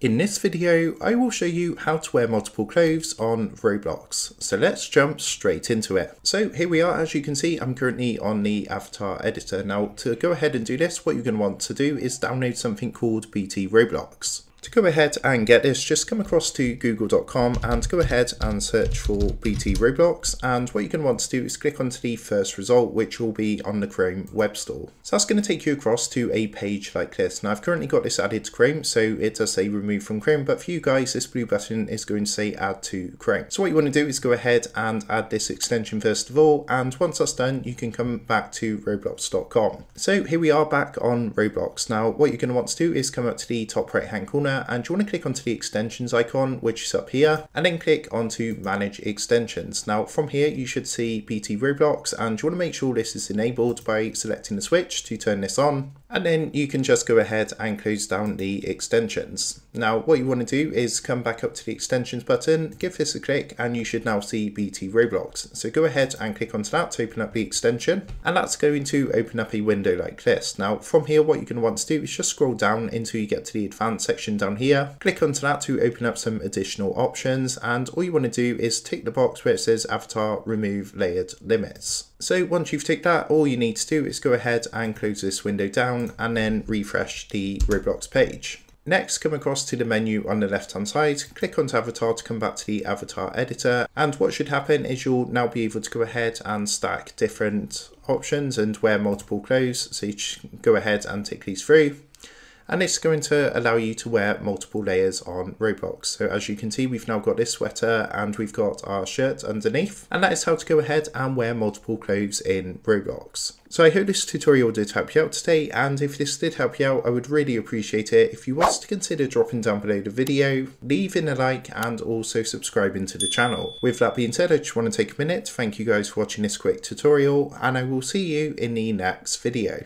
In this video, I will show you how to wear multiple clothes on Roblox. So let's jump straight into it. So here we are. As you can see, I'm currently on the avatar editor. Now to go ahead and do this, what you're going to want to do is download something called BT Roblox. To go ahead and get this, just come across to google.com and go ahead and search for BT Roblox. And what you're going to want to do is click onto the first result, which will be on the Chrome Web Store. So that's going to take you across to a page like this. Now I've currently got this added to Chrome, so it does say remove from Chrome, but for you guys, this blue button is going to say add to Chrome. So what you want to do is go ahead and add this extension first of all. And once that's done, you can come back to roblox.com. So here we are back on Roblox. Now what you're going to want to do is come up to the top right hand corner, and you want to click onto the extensions icon, which is up here, and then click onto manage extensions. Now from here you should see BT Roblox, and you want to make sure this is enabled by selecting the switch to turn this on, and then you can just go ahead and close down the extensions. Now what you want to do is come back up to the extensions button, give this a click, and you should now see BT Roblox. So go ahead and click onto that to open up the extension, and that's going to open up a window like this. Now from here what you're going to want to do is just scroll down until you get to the advanced section down here. Click onto that to open up some additional options, and all you want to do is tick the box where it says avatar remove layered limits. So once you've ticked that, all you need to do is go ahead and close this window down and then refresh the Roblox page. Next, come across to the menu on the left hand side, click onto avatar to come back to the avatar editor, and what should happen is you'll now be able to go ahead and stack different options and wear multiple clothes. So you should go ahead and tick these through. And it's going to allow you to wear multiple layers on Roblox. So as you can see, we've now got this sweater and we've got our shirt underneath. And that is how to go ahead and wear multiple clothes in Roblox. So I hope this tutorial did help you out today. And if this did help you out, I would really appreciate it if you was to consider dropping down below the video, leaving a like, and also subscribing to the channel. With that being said, I just want to take a minute to thank you guys for watching this quick tutorial, and I will see you in the next video.